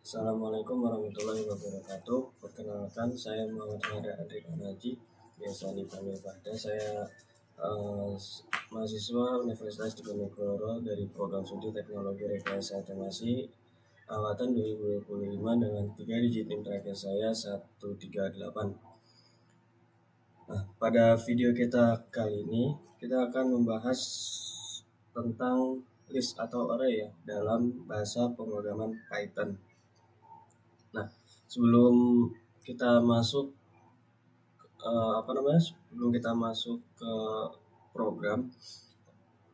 Assalamualaikum warahmatullahi wabarakatuh. Perkenalkan, saya Muhammad Hada Adrik Anaji, biasa dipanggil Pada. Saya mahasiswa Universitas Diponegoro dari Program Studi Teknologi Rekayasa Otomasi angkatan 2025 dengan 3 digit NIM terakhir saya 138. Nah, pada video kita kali ini kita akan membahas tentang list atau array ya dalam bahasa pemrograman Python. Nah, sebelum kita masuk sebelum kita masuk ke program,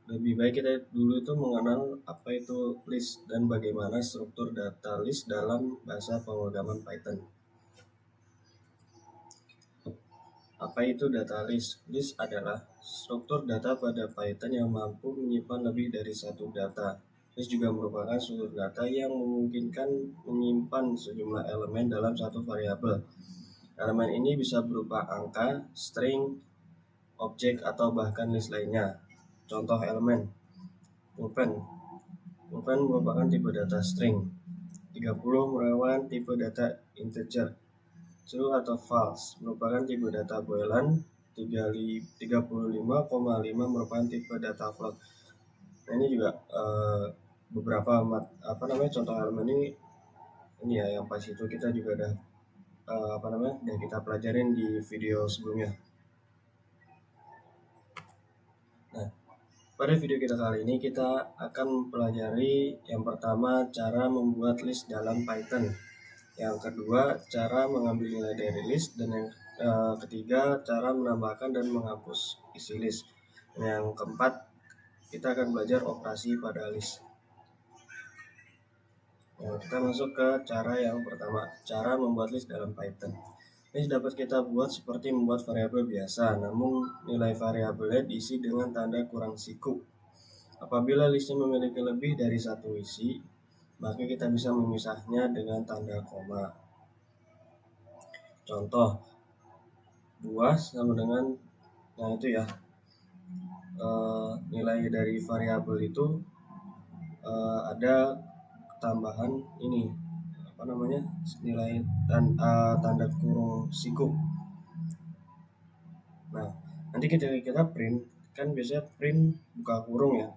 lebih baik kita dulu itu mengenal apa itu list dan bagaimana struktur data list dalam bahasa pemrograman Python. Apa itu data list? List adalah struktur data pada Python yang mampu menyimpan lebih dari satu data. List juga merupakan struktur data yang memungkinkan menyimpan sejumlah elemen dalam satu variabel. Elemen ini bisa berupa angka, string, objek, atau bahkan list lainnya. Contoh elemen: pulpen. Pulpen merupakan tipe data string. 30 merupakan tipe data integer. True atau false merupakan tipe data boolean. 35,5 merupakan tipe data float. Nah, ini juga beberapa contoh elemen ini ya, yang pas itu kita juga udah kita pelajarin di video sebelumnya. Nah, pada video kita kali ini kita akan mempelajari yang pertama cara membuat list dalam Python, yang kedua cara mengambil nilai dari list, dan yang ketiga cara menambahkan dan menghapus isi list, dan yang keempat kita akan belajar operasi pada list. Nah, kita masuk ke cara yang pertama, cara membuat list dalam Python. List dapat kita buat seperti membuat variabel biasa, namun nilai variabelnya diisi dengan tanda kurang siku. Apabila listnya memiliki lebih dari satu isi, maka kita bisa memisahnya dengan tanda koma. Contoh, buah sama dengan, nah itu ya, nilai dari variabel itu ada tambahan ini nilai tanda kurung siku. Nah, nanti ketika kita print kan biasanya print buka kurung ya.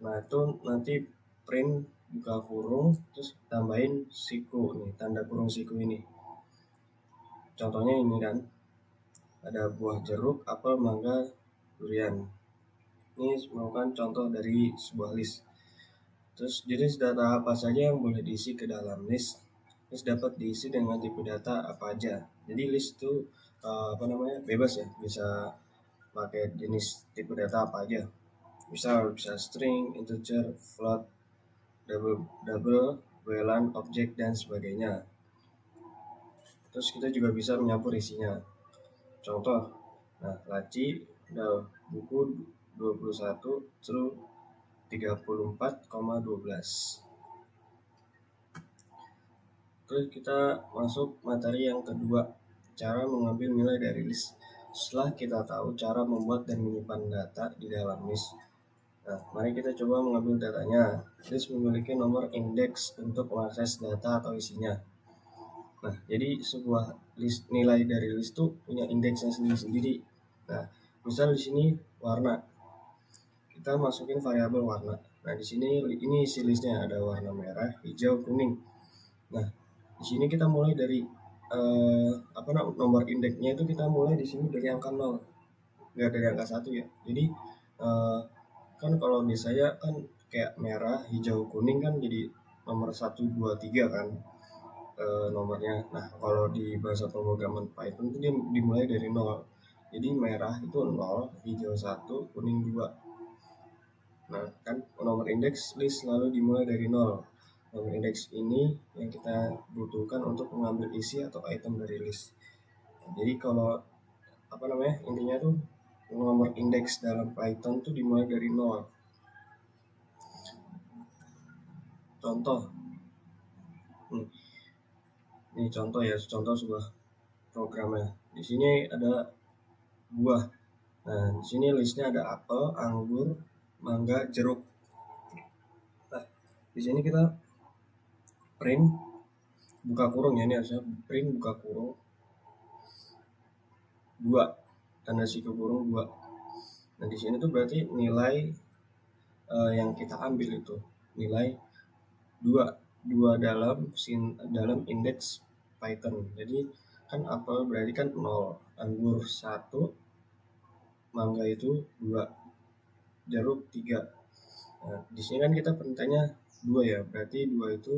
Nah, itu nanti print buka kurung terus tambahin siku nih, tanda kurung siku ini. Contohnya ini kan, ada buah jeruk, apel, mangga, durian. Ini merupakan contoh dari sebuah list. Terus jenis data apa saja yang boleh diisi ke dalam list? List dapat diisi dengan tipe data apa aja. Jadi list itu bebas ya, bisa pakai jenis tipe data apa aja. Bisa string, integer, float, double, boolean, objek, dan sebagainya. Terus kita juga bisa menyampur isinya. Contoh, nah laci, buku 21, true 34,12. Terus kita masuk materi yang kedua, cara mengambil nilai dari list. Setelah kita tahu cara membuat dan menyimpan data di dalam list, nah, mari kita coba mengambil datanya. List memiliki nomor indeks untuk mengakses data atau isinya. Nah, jadi sebuah list, nilai dari list itu punya indeksnya sendiri-sendiri. Nah, misal di sini warna, kita masukin variabel warna. Nah, di sini ini isi listnya, ada warna merah, hijau, kuning. Nah, di sini kita mulai dari nomor indeksnya itu kita mulai di sini dari angka 0, nggak dari angka 1 ya. Jadi kan kalau biasanya kan kayak merah, hijau, kuning kan jadi nomor 1, 2, 3 kan nomornya. Nah, kalau di bahasa pemrograman Python itu dia dimulai dari 0. Jadi merah itu 0, hijau 1, kuning 2. Nah, kan nomor indeks list selalu dimulai dari 0. Nomor indeks ini yang kita butuhkan untuk mengambil isi atau item dari list. Jadi kalau intinya tuh nomor indeks dalam Python tuh dimulai dari 0. Contoh, ini contoh ya, contoh sebuah programnya. Di sini ada buah. Nah, di sini listnya ada apel, anggur, mangga, jeruk. Nah, di sini kita print buka kurung ya, ini harusnya print buka kurung 2, tanda siku kurung 2. Nah di sini tuh berarti nilai yang kita ambil itu nilai 2 dalam indeks Python. Jadi kan apel berarti kan 0, anggur 1, mangga itu 2, jeruk 3. Nah, di sini kan kita perintahnya 2 ya, berarti 2 itu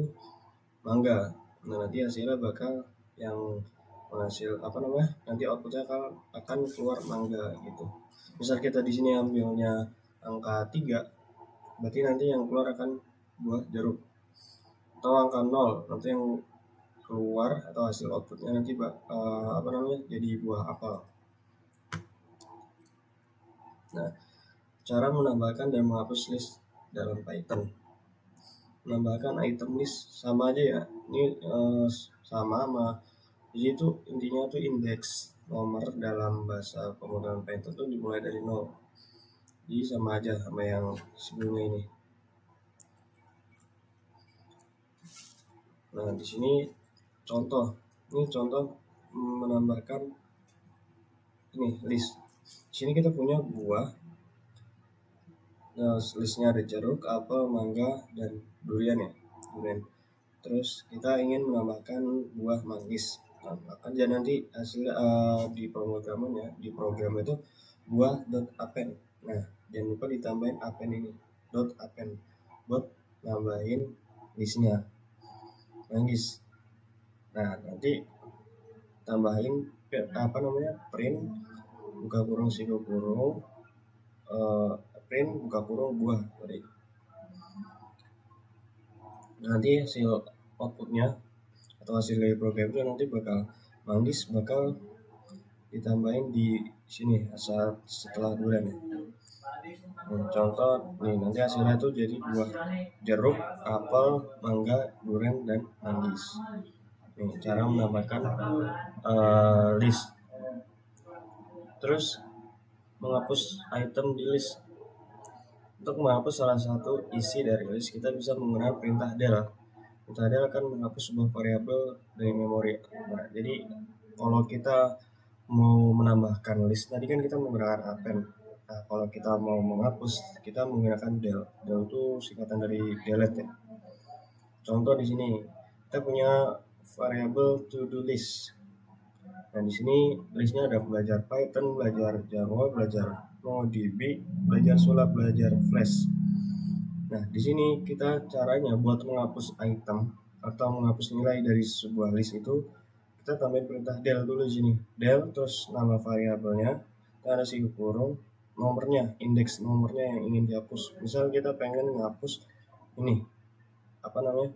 mangga. Nah, nanti hasilnya bakal yang menghasil nanti outputnya akan keluar mangga gitu. Misal kita di sini ambilnya angka 3, berarti nanti yang keluar akan buah jeruk. Atau angka 0, nanti yang keluar atau hasil outputnya nanti jadi buah apel. Nah, cara menambahkan dan menghapus list dalam Python. Menambahkan item list sama aja ya, ini sama jadi itu intinya tuh indeks nomor dalam bahasa pemrograman Python tuh dimulai dari 0, jadi sama aja sama yang sebelumnya ini. Nah di sini contoh menambahkan ini list. Di sini kita punya buah. Nah, listnya ada jeruk, apel, mangga, dan durian ya. Terus kita ingin menambahkan buah manggis. Nah, akan jadi nanti hasil di pemrograman ya, di program itu buah .append. Nah, jangan lupa ditambahin append ini, .append buat nambahin listnya manggis. Nah, nanti tambahin print buka kurung siku kurung print buka kurung buah tadi. Nanti hasil outputnya atau hasil dari program itu nanti manggis bakal ditambahin di sini asal setelah durian ya. Nah, contoh nih, nanti hasilnya itu jadi buah jeruk, apel, mangga, durian, dan manggis. Nih, cara menambahkan list. Terus menghapus item di list. Untuk menghapus salah satu isi dari list, kita bisa menggunakan perintah del. Perintah del akan menghapus sebuah variabel dari memori. Nah, jadi kalau kita mau menambahkan list, tadi kan kita menggunakan append. Nah, kalau kita mau menghapus, kita menggunakan del. Del itu singkatan dari delete ya. Contoh di sini, kita punya variabel to do list. Nah, di sini listnya ada belajar Python, belajar Java, belajar MongoDB, belajar Sulap, belajar Flash. Nah, di sini kita caranya buat menghapus item atau menghapus nilai dari sebuah list itu, kita tambahin perintah del dulu di sini. Del terus nama variabelnya, ada siku kurung, nomornya, indeks nomornya yang ingin dihapus. Misal kita pengen menghapus ini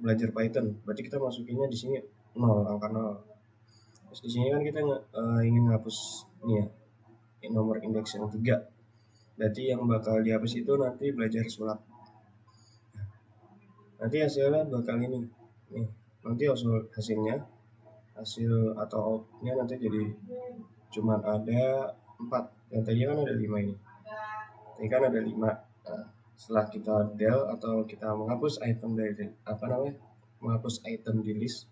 belajar Python, berarti kita masukinnya di sini 0, angka 0. Terus di sini kan kita ingin menghapus ini ya, nomor indeks yang 3. Berarti yang bakal dihapus itu nanti belajar sulap. Nanti hasilnya bakal ini. Nih, nanti hasil atau outnya nanti jadi cuma ada 4. Yang tadi kan ada 5 ini. Tadi kan ada 5. Nah, setelah kita del atau kita menghapus item dari menghapus item di list,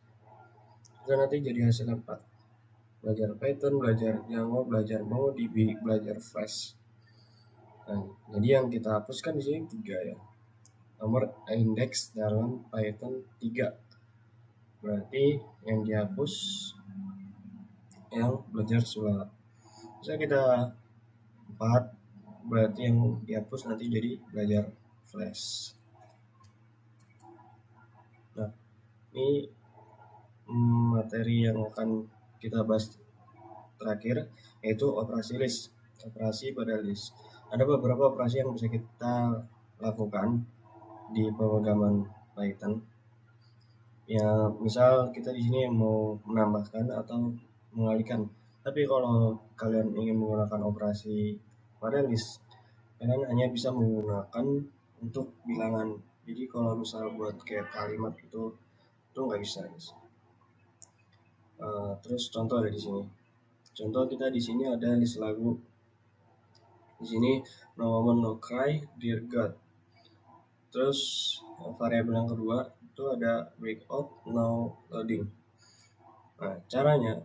itu nanti jadi hasil 4. Belajar Python, belajar Java, belajar MongoDB, belajar Flash. Nah, jadi yang kita hapuskan di sini 3 ya. Nomor indeks dalam Python 3. Berarti yang dihapus yang belajar sulap. Bisa kita 4, berarti yang dihapus nanti jadi belajar Flash. Nah, ini materi yang akan kita bahas terakhir, yaitu operasi list, operasi pada list. Ada beberapa operasi yang bisa kita lakukan di pemrograman Python. Ya, misal kita di sini mau menambahkan atau mengalihkan. Tapi kalau kalian ingin menggunakan operasi pada list, kalian hanya bisa menggunakan untuk bilangan. Jadi kalau misal buat kayak kalimat itu nggak bisa, guys. Terus contoh ada di sini. Contoh kita di sini ada list lagu. Di sini No Woman No Cry, Dear God. Terus variabel yang kedua itu ada breakout now loading. Nah, caranya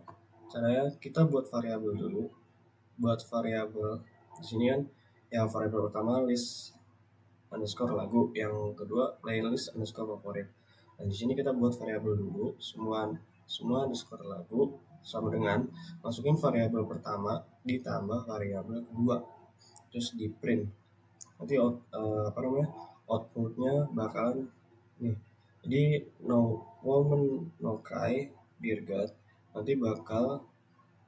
kita buat variabel dulu. Buat variabel di sini kan, yang variabel pertama list underscore lagu, yang kedua playlist underscore favorit. Nah, di sini kita buat variabel dulu, semua underscore lagu sama dengan masukin variabel pertama ditambah variabel kedua, terus di print. Nanti outputnya bakalan nih. Jadi no woman no cry dear God nanti bakal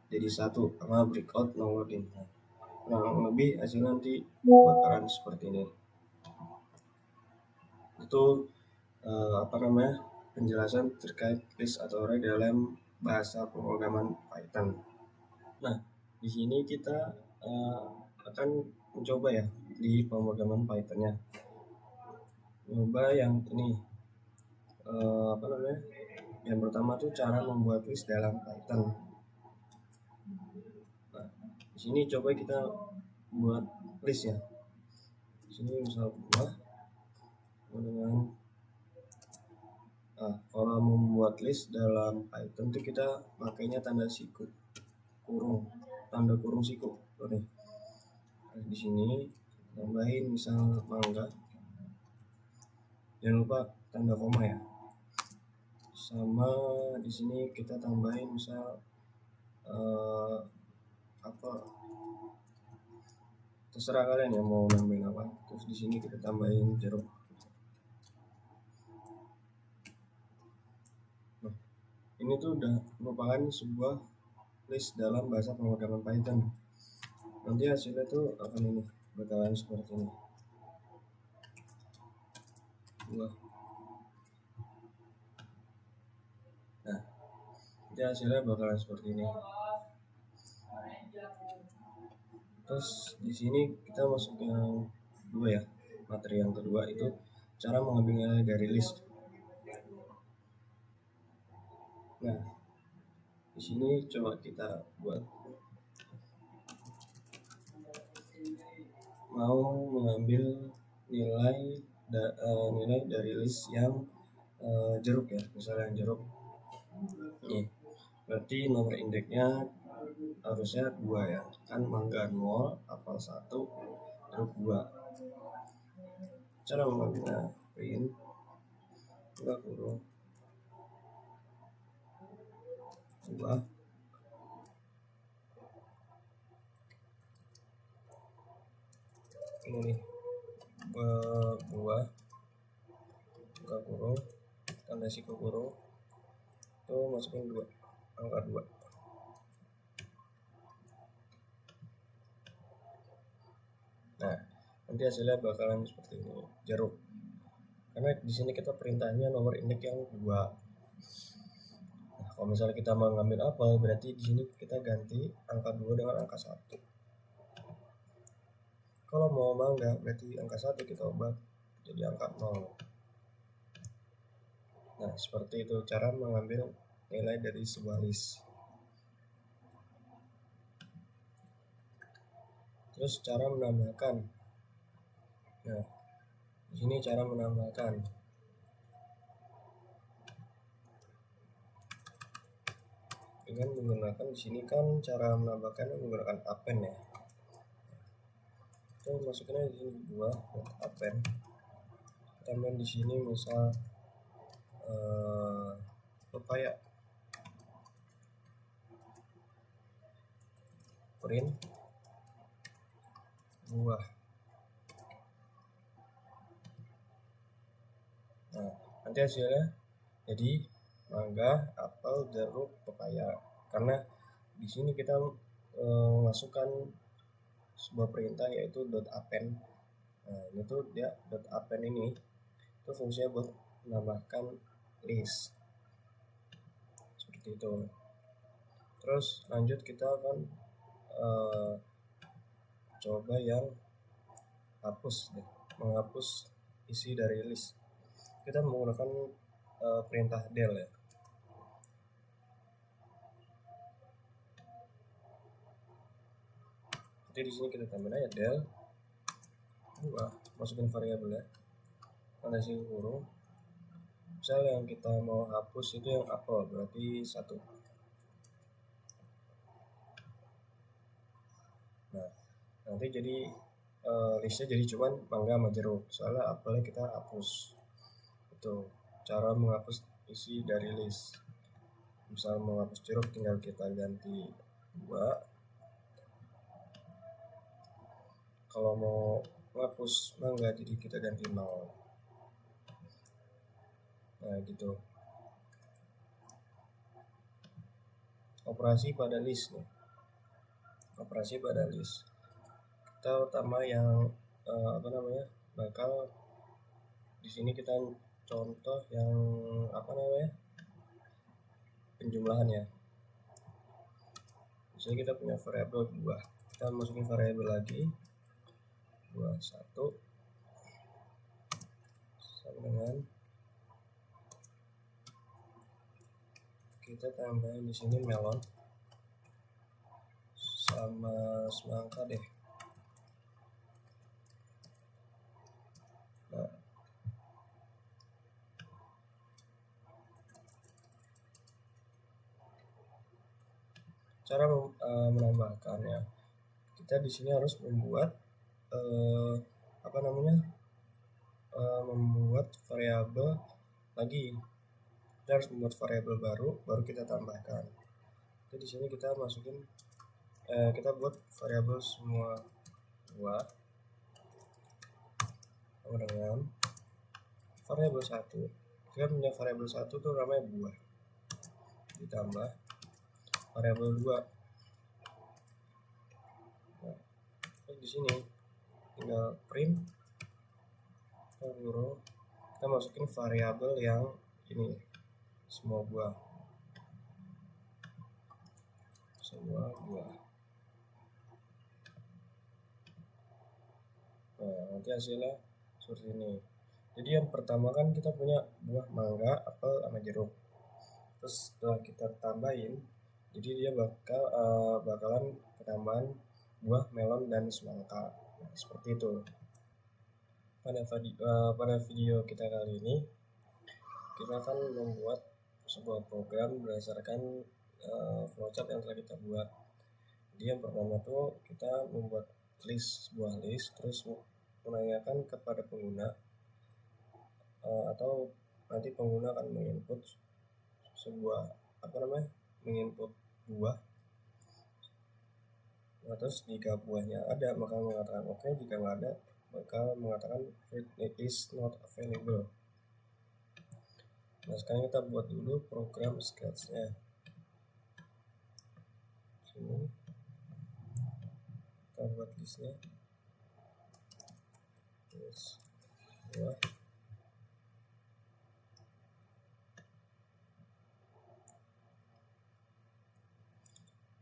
jadi satu sama breakout no loading. Kurang lebih hasilnya nanti bakalan seperti ini. Itu penjelasan terkait list atau array dalam bahasa pemrograman Python. Nah, di sini kita akan mencoba ya di pemrograman Python-nya. Coba yang ini yang pertama tuh cara membuat list dalam Python. Nah, di sini coba kita buat list ya. Di sini misal buah dengan kalau membuat list dalam Python tuh kita pakainya tanda kurung siku. Oke. Nah, di sini tambahin misal mangga. Jangan lupa tanda koma ya. Sama di sini kita tambahin misal terserah kalian ya mau nambahin apa. Terus di sini kita tambahin jeruk. Nah, ini tuh udah merupakan sebuah list dalam bahasa pemrograman Python. Nanti hasilnya tuh akan ini bakalan seperti ini. Nah, nanti hasilnya bakalan seperti ini. Terus di sini kita masuk yang kedua ya, materi yang kedua itu cara mengambil nilai dari list. Nah, di sini coba kita buat mau mengambil nilai dari list yang jeruk ya, misalnya yang jeruk. Nih, berarti nomor indeksnya harusnya 2 ya, kan mangga 0, apel 1, jeruk 2. Cara mengambilnya print buka kurung 2 ini nih buah buka kurung tanda siku kurung itu masukin 2 angka 2. Nah, nanti hasilnya bakalan seperti ini, jeruk. Karena di sini kita perintahnya nomor indeks yang 2. Nah, kalau misalnya kita mau ngambil apel, berarti di sini kita ganti angka 2 dengan angka 1. Kalau mau mangga, berarti angka 1 kita ubah jadi angka 0. Nah, seperti itu cara mengambil nilai dari sebuah list. Terus cara menambahkan. Nah, di sini cara menambahkan. Dengan menggunakan di sini kan cara menambahkan menggunakan append ya. Kita masukinnya di sini 2 append. Tambahin di sini misal pepaya. Print buah. Nah, nanti hasilnya jadi mangga, apel, jeruk, pepaya. Karena di sini kita masukkan sebuah perintah yaitu .append. Nah, ini tuh dia .append ini itu fungsinya buat menambahkan list seperti itu. Terus lanjut kita akan coba yang menghapus isi dari list. Kita menggunakan perintah del ya. Jadi di sini kita tambahin aja del 2, masukin variabel ya, tanda siku kurung, Misal yang kita mau hapus itu yang apel, berarti 1. Nah, nanti jadi listnya jadi cuman mangga sama jeruk, soalnya apelnya kita hapus. Itu cara menghapus isi dari list. Misal menghapus jeruk tinggal kita ganti 2. Kalau mau menghapus mangga jadi kita ganti 0. Nah gitu. Operasi pada list nih. Operasi pada list. Kita utama yang bakal di sini kita contoh yang penjumlahan ya. Misalnya kita punya variabel buah, kita masukin variabel lagi buah 1 sama dengan kita tambahin di sini melon sama semangka deh. Nah, cara menambahkannya, kita di sini harus membuat membuat variabel lagi. Kita harus membuat variabel baru kita tambahkan. Jadi di sini kita masukin kita buat variabel semua buah sama dengan variabel 1. Kita punya variabel 1 tuh namanya buah, ditambah variabel 2. Nah, di sini tinggal print kita masukin variabel yang ini semua buah. Nah, nanti hasilnya seperti ini. Jadi yang pertama kan kita punya buah mangga, apel, sama jeruk. Terus setelah kita tambahin, jadi dia bakalan penambahan buah melon dan semangka. Nah, seperti itu. Pada video kita kali ini kita akan membuat sebuah program berdasarkan flowchart yang telah kita buat. Jadi yang pertama tuh kita membuat sebuah list, terus menanyakan kepada pengguna atau nanti pengguna akan menginput menginput buah. Nah, terus jika buahnya ada maka mengatakan oke, jika nggak ada maka mengatakan it is not available. Nah, sekarang kita buat dulu program sketch-nya. Sini kita buat listnya. Buah.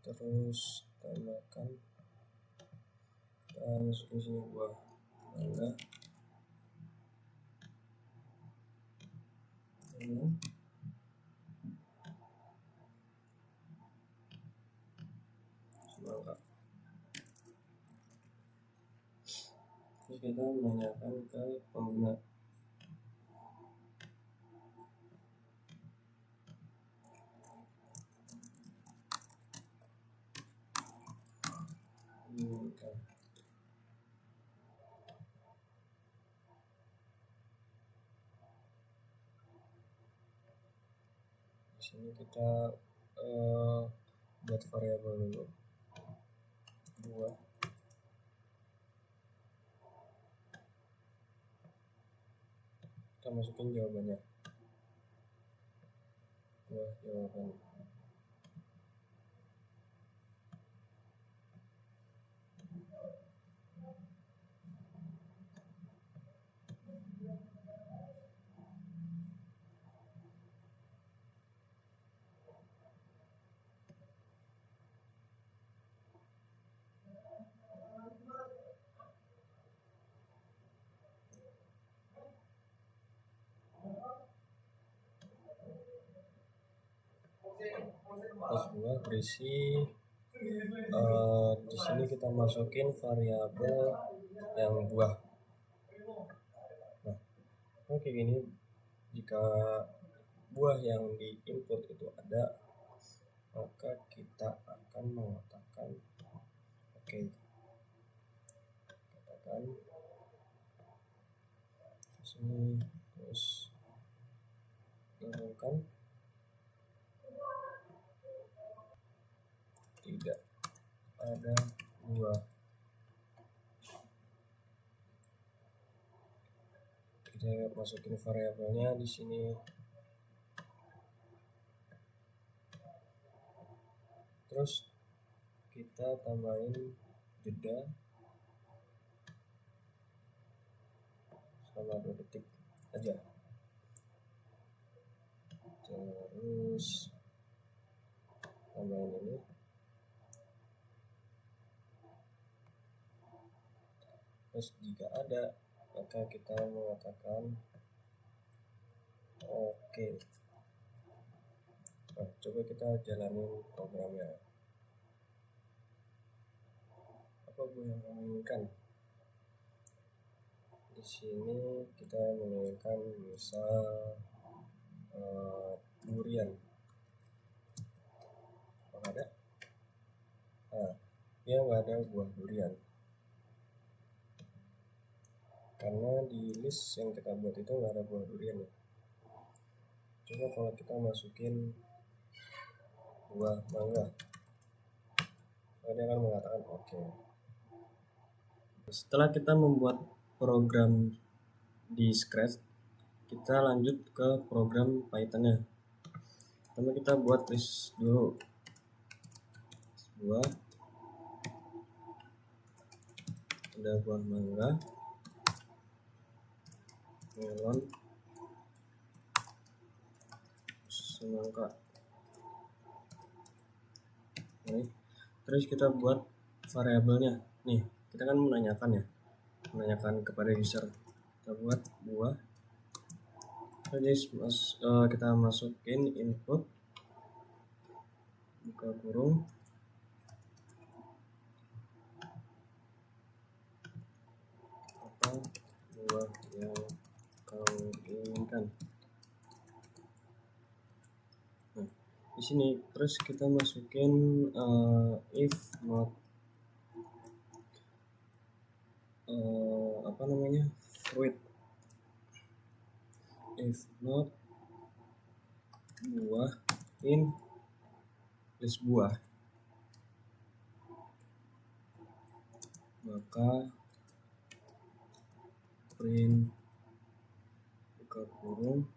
Terus tambahkan masukin sini buah mangga. Semangka. Terus kita menanyakan ke pengguna. Di sini kita buat variabel dulu buah. Kita masukin jawabannya. Jawaban. Terus buah berisi di sini kita masukin variabel yang buah. Nah, kayak gini Jika buah yang di input itu ada, maka kita akan mengatakan oke. Katakan di sini, terus gabungkan tidak ada buah. Kita masukin variabelnya di sini. Terus kita tambahin jeda selama 2 detik aja. Terus tambahin ini. Terus jika ada, maka kita mengatakan oke. Nah, coba kita jalanin programnya. Apa gue yang menginginkan? Di sini kita menginginkan misal durian. Apa ada? Nah, dia nggak ada buah durian. Karena di list yang kita buat itu nggak ada buah durian ya. Coba kalau kita masukin buah mangga, dia akan mengatakan oke. Setelah kita membuat program di Scratch, kita lanjut ke program Python-nya. Pertama kita buat list dulu. Buah, ada buah mangga, melon, semangka. Nih, terus kita buat variabelnya. Nih, kita kan menanyakan kepada user. Kita buat buah. Terus kita masukin input, buka kurung, apa buah yang kau inginkan. Nah, di sini terus kita masukin if not fruit, if not buah in list buah, maka print buka kurung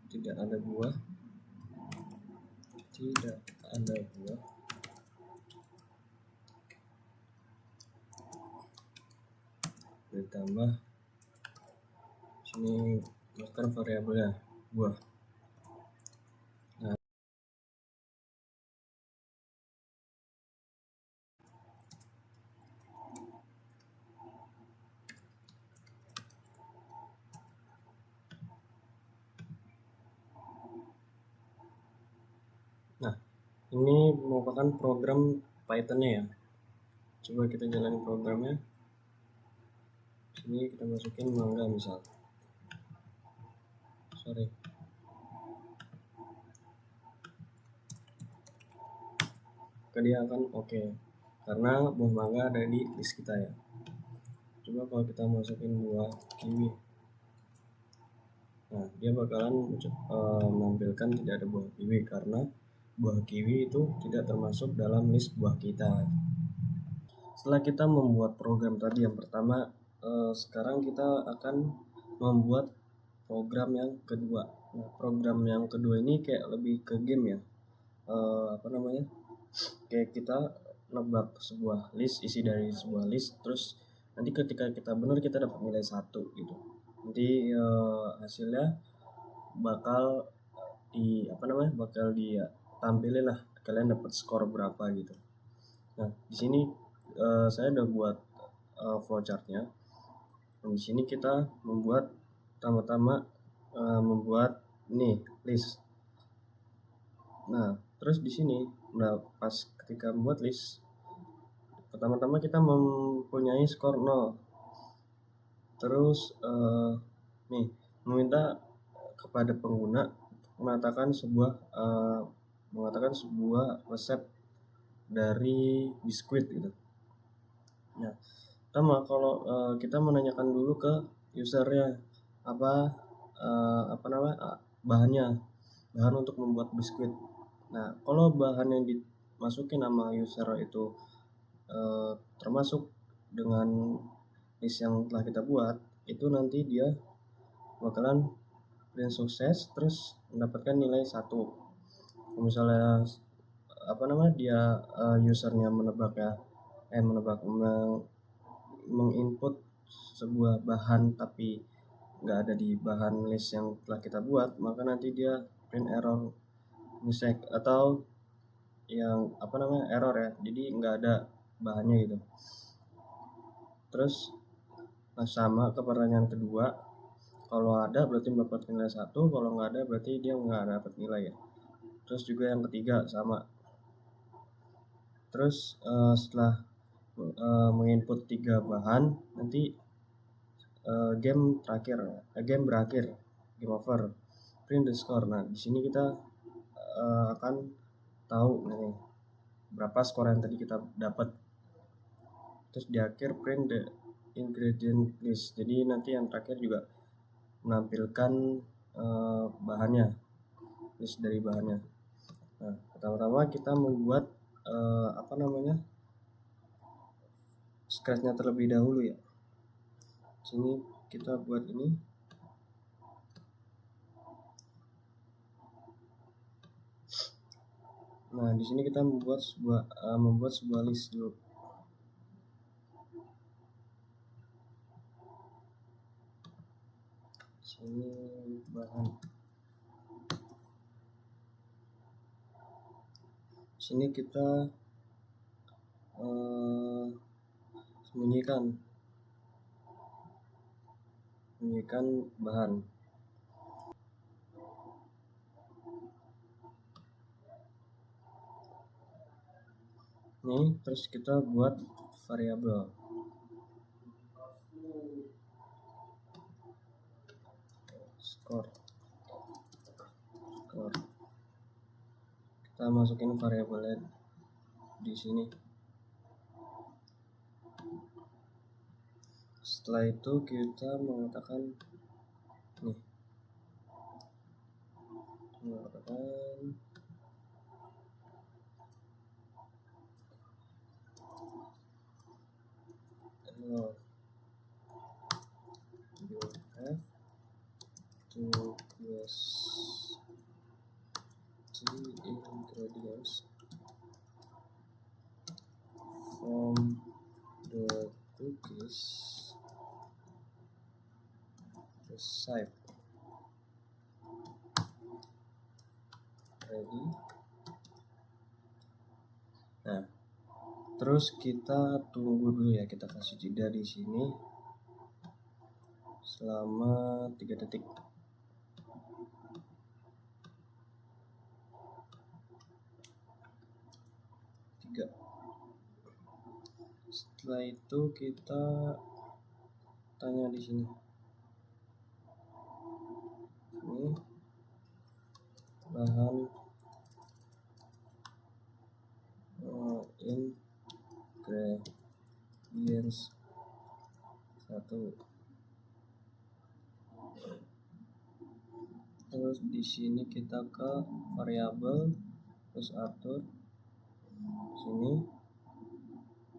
tidak ada buah, ditambah sini masukkan variabelnya buah. Nah, ini merupakan program Python-nya ya. Coba kita jalanin programnya. Sini kita masukin mangga misal. Dia akan oke. Karena buah mangga ada di list kita ya. Coba kalau kita masukin buah kiwi. Nah, dia bakalan menampilkan tidak ada buah kiwi karena buah kiwi itu tidak termasuk dalam list buah kita. Setelah kita membuat program tadi yang pertama, sekarang kita akan membuat program yang kedua. Nah, program yang kedua ini kayak lebih ke game ya. Kayak kita nebak sebuah list, isi dari sebuah list, terus nanti ketika kita benar kita dapat nilai 1 gitu. Nanti hasilnya bakal tampilin lah kalian dapat skor berapa gitu. Nah, di sini saya udah buat flowchartnya. Di sini kita membuat pertama-tama membuat nih list. Nah, terus di sini pas ketika membuat list Pertama-tama kita mempunyai skor 0. Terus nih meminta kepada pengguna mengatakan sebuah resep dari biskuit gitu. Nah, pertama kalau kita menanyakan dulu ke usernya apa bahan untuk membuat biskuit. Nah, kalau bahan yang dimasukin nama user itu termasuk dengan list yang telah kita buat, itu nanti dia bakalan print sukses terus mendapatkan nilai 1. Kalau misalnya dia usernya menginput sebuah bahan tapi nggak ada di bahan list yang telah kita buat, maka nanti dia print error mistake atau yang error ya, jadi nggak ada bahannya gitu. Terus sama ke pertanyaan kedua, kalau ada berarti mendapat nilai 1, kalau nggak ada berarti dia nggak dapat nilai ya. Terus juga yang ketiga sama. Terus setelah menginput 3 bahan, nanti game berakhir, game over, print the score. Nah, di sini kita akan tahu nih berapa skor yang tadi kita dapat. Terus di akhir print the ingredient list. Jadi nanti yang terakhir juga menampilkan bahannya, list dari bahannya. Nah, pertama-tama kita membuat scratch-nya terlebih dahulu ya. Sini kita buat ini. Nah, di sini kita membuat sebuah list dulu. Sini bahan. Sini kita sembunyikan bahan. Nih, terus kita buat variabel skor. Kita masukin variabelnya di sini. Setelah itu kita mengatakan you have to use 3 ingredients from the cookies recipe ready. Nah, terus kita tunggu dulu ya, kita kasih jeda di sini selama 3 detik. Setelah itu kita tanya di sini. Ini bahan ingredients 1. Terus di sini kita ke variabel, terus atur sini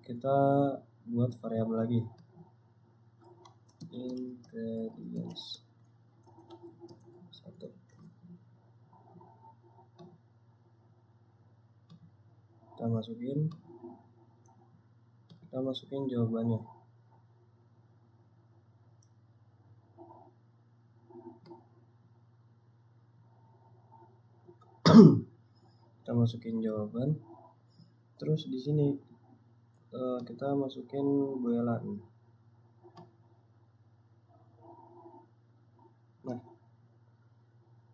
kita buat variabel lagi ingredients 1. Kita masukin jawabannya. Kita masukin jawaban. Terus di sini kita masukin buelan. Nah,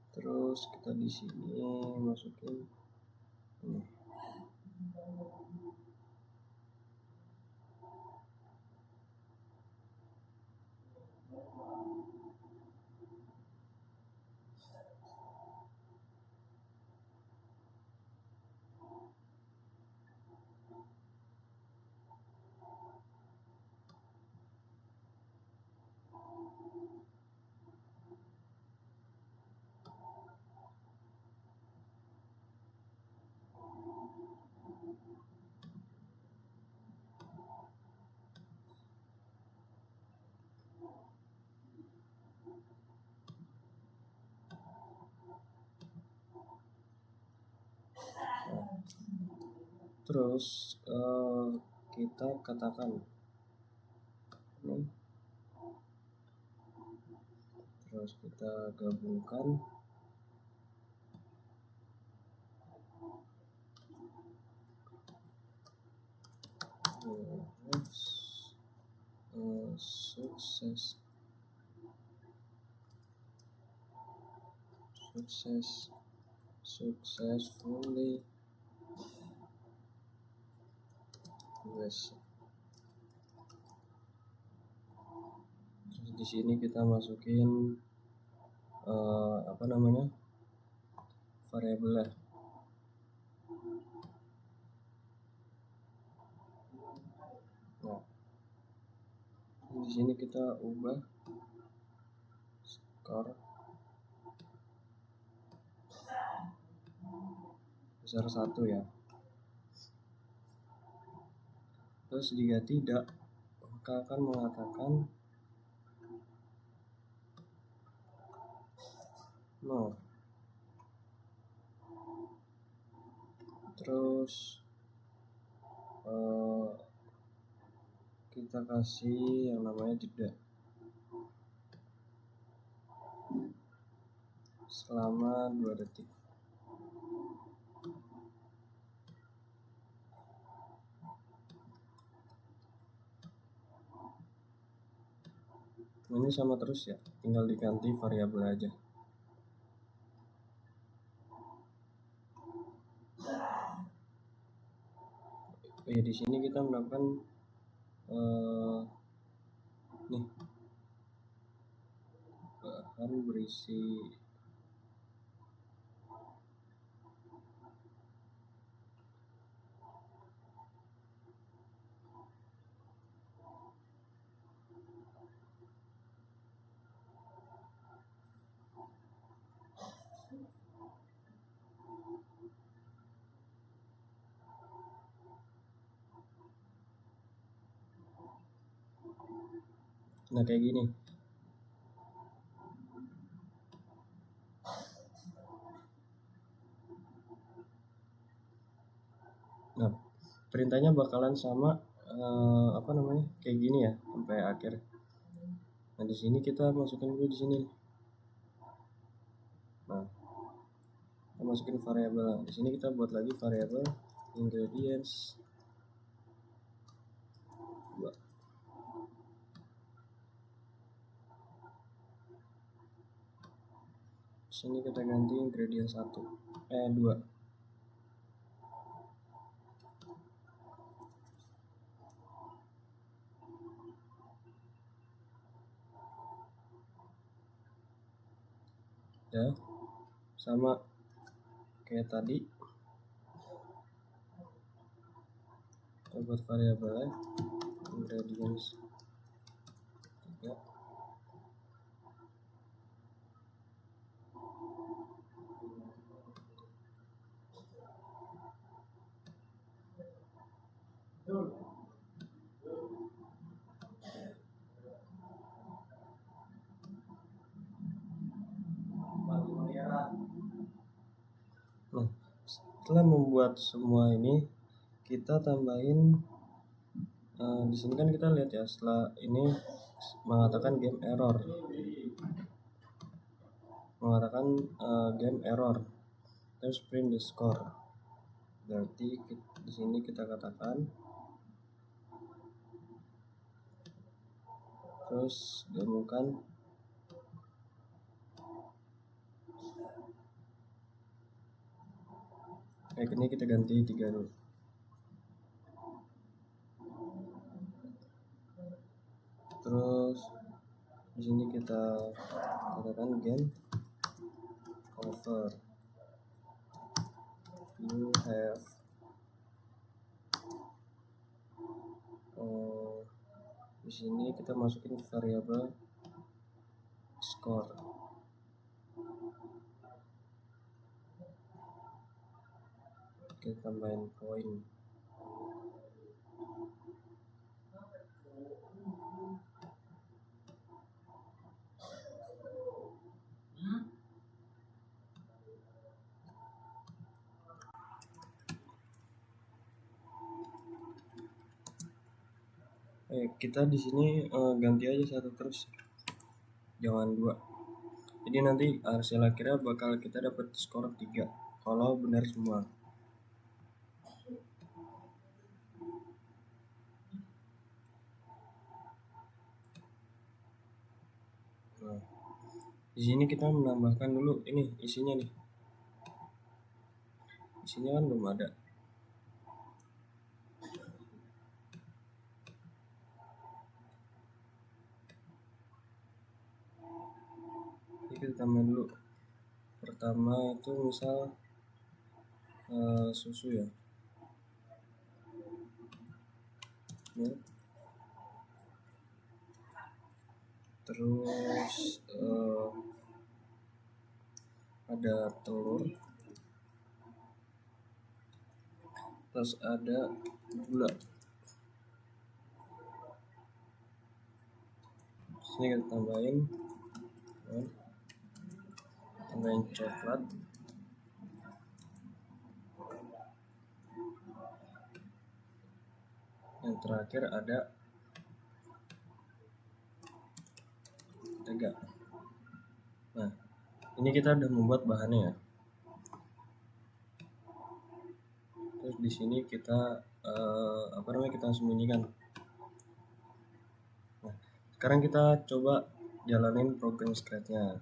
terus kita di sini masukin ini. Terus kita katakan ini, terus kita gabungkan successfully US. Terus di sini kita masukin variabel ya. Nah, di sini kita ubah skor besar 1 ya. Terus jika tidak, maka akan mengatakan no. Terus kita kasih yang namanya jeda selama 2 detik. Ini sama terus ya, tinggal diganti variabel aja. Oke, di sini kita melakukan nih bahan berisi nah kayak gini. Nah, perintahnya bakalan sama kayak gini ya sampai akhir. Nah, di sini kita masukin dulu di sini. Nah, kita masukin variabel. Di sini kita buat lagi variabel ingredients 2. Di sini kita ganti ingredients 2. Ya, sama kayak tadi. Kita buat variabelnya ingredients 3. Nah, setelah membuat semua ini, kita tambahin di sini kan kita lihat ya, setelah ini mengatakan game error, terus print the score. Berarti di sini kita katakan terus gabungkan ini kita ganti 3 dulu. Terus Di sini kita katakan game over. You have di sini kita masukin variabel score. Kita tambahin poin. Kita di sini ganti aja satu terus, jangan dua. Jadi nanti hasil akhirnya bakal kita dapat skor 3 kalau benar semua. Nah, di sini kita menambahkan dulu ini isinya nih. Isinya kan belum ada. Ini kita tambah dulu. Pertama itu misal susu ya. Terus ada telur, terus ada gula. Sini kita tambahin coklat, yang terakhir ada mentega. Nah, ini kita udah membuat bahannya ya. Terus di sini kita kita sembunyikan. Nah, sekarang kita coba jalanin program Scratch-nya.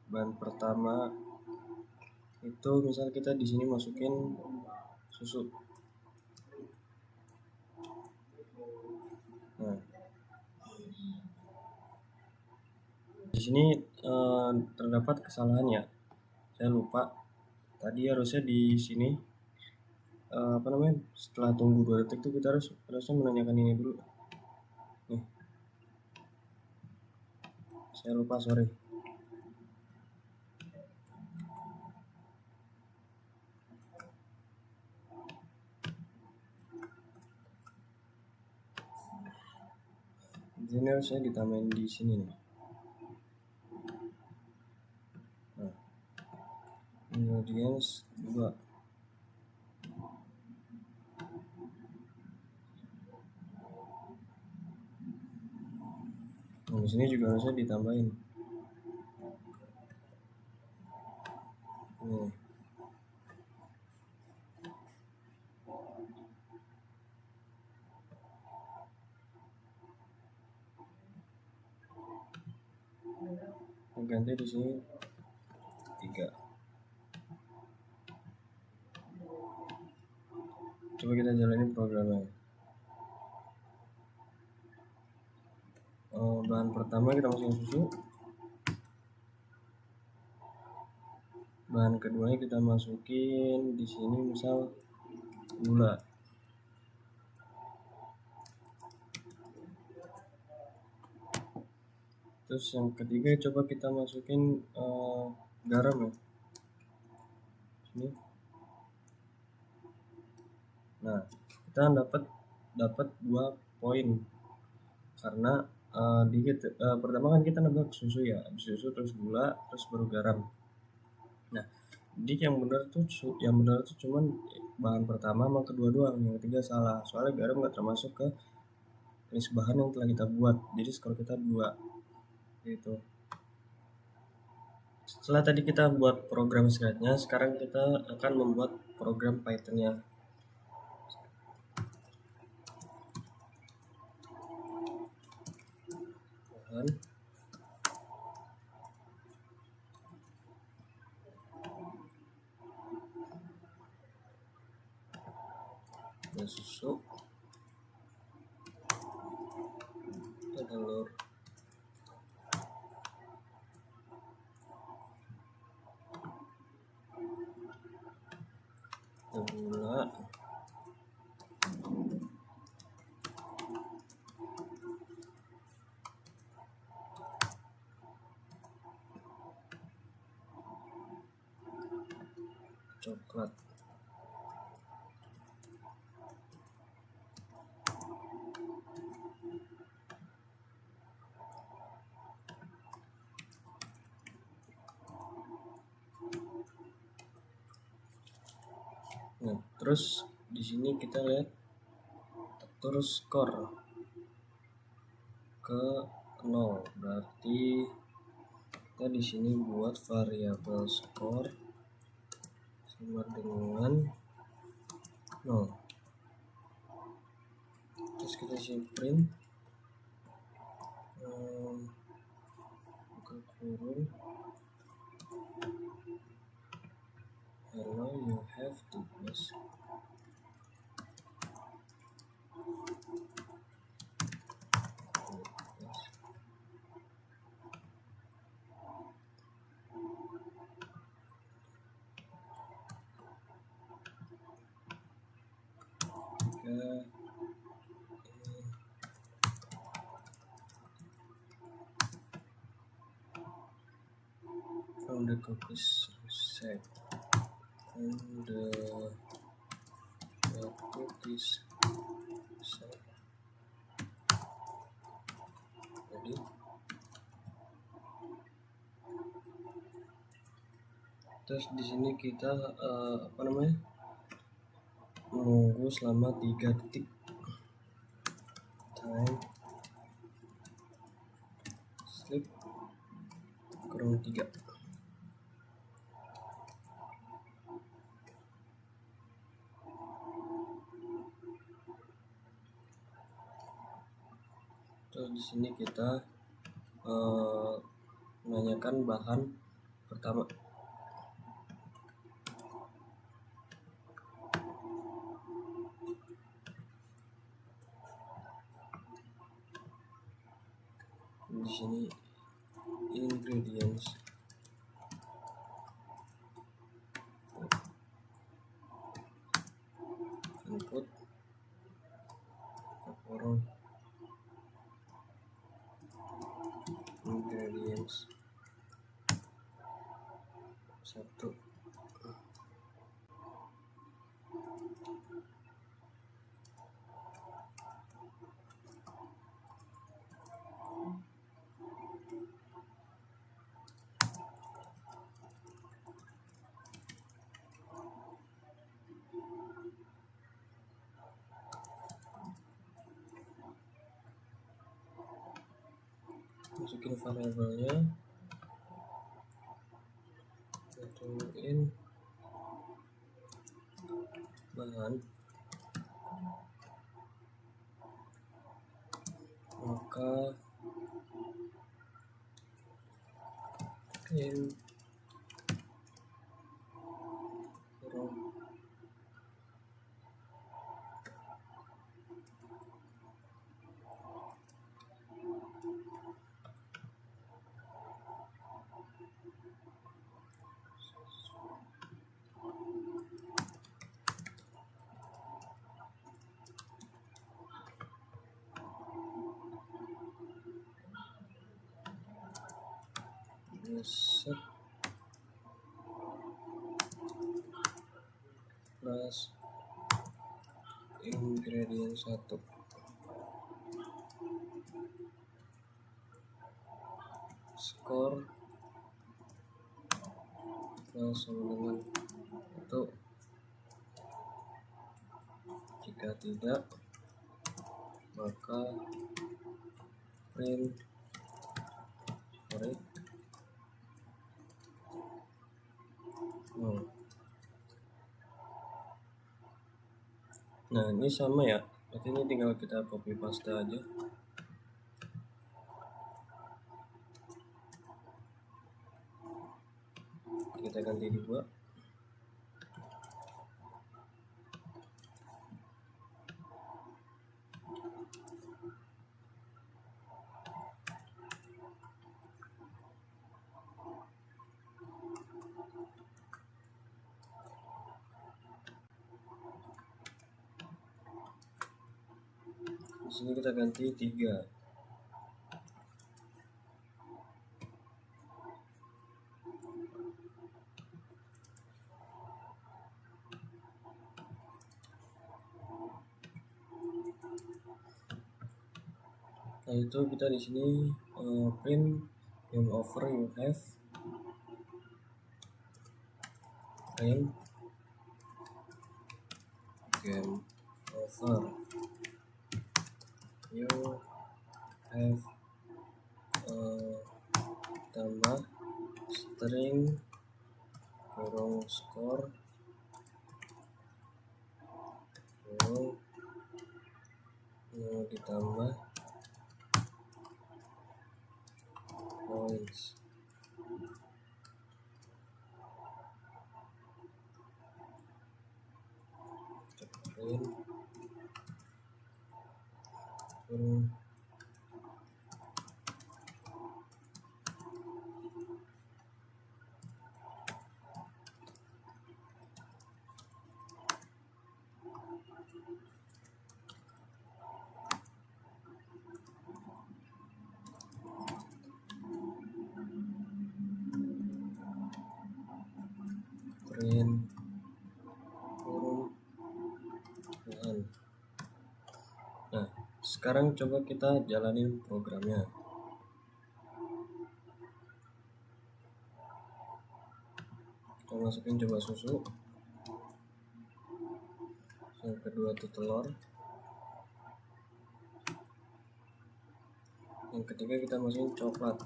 Bahan pertama itu misal kita di sini masukin susu. Nah, di sini terdapat kesalahan ya. Saya lupa. Tadi harusnya di sini setelah tunggu 2 detik itu kita harusnya menanyakan ini dulu. Nih. Saya lupa, sorry. Ini harusnya ditambahin di sini nih. Nah, ingredients 2. Nah, di sini juga harusnya ditambahin. Nih. Ganti di sini 3. Coba kita jalanin programnya. Bahan pertama kita masukin susu. Bahan keduanya kita masukin di sini misal gula. Terus yang ketiga coba kita masukin garam ya. Sini. Nah, kita dapat 2 poin karena pertama kan kita nambah susu ya, habis susu terus gula terus baru garam. Nah, jadi yang benar tuh cuman bahan pertama sama kedua doang, yang ketiga salah. Soalnya garam nggak termasuk ke list bahan yang telah kita buat. Jadi skor kita 2 gitu. Setelah tadi kita buat program Scratch-nya, sekarang kita akan membuat program Python-nya. Dan susu. coklat. Nah, terus di sini kita lihat terus skor ke 0, berarti kita di sini buat variabel skor sama dengan 0. Terus kita isi print buka kurung, hello, you have to pass. From the cookies set and the cookies set jadi terus di sini kita menunggu selama 3 detik, time sleep kurang 3. Terus di sini kita menanyakan bahan pertama. Di sini ingredients, input, kurung ingredients 1. Masukin variabelnya, tentuin bahan, maka in kurung set plus ingredient 1 skor plus sama dengan 1. Jika tidak, maka print correct 0. Nah, ini sama ya, berarti ini tinggal kita copy paste aja. Kita ganti 2. Di sini kita ganti 3. Nah itu kita di sini print game over you have print game over you have tambah string kurung score kurung ditambah points. Print kurung print kurung ulang. Nah sekarang coba kita jalanin programnya. Kita masukin coba susu, yang kedua itu telur, yang ketiga kita masukin coklat.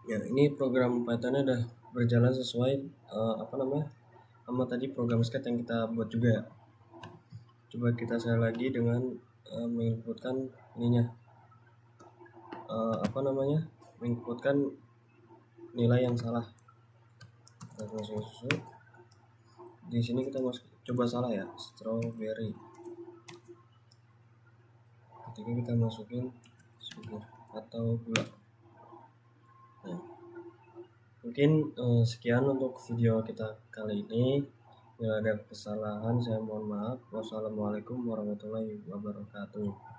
Ya ini program Pythonnya udah berjalan sesuai sama tadi program sketch yang kita buat juga ya. Coba kita share lagi dengan menginputkan ininya menginputkan nilai yang salah. Kita masukin susu, di sini kita coba salah ya, strawberry. Ketika kita masukin sugar atau gula. Nah, mungkin sekian untuk video kita kali ini. Bila ada kesalahan saya mohon maaf. Wassalamualaikum warahmatullahi wabarakatuh.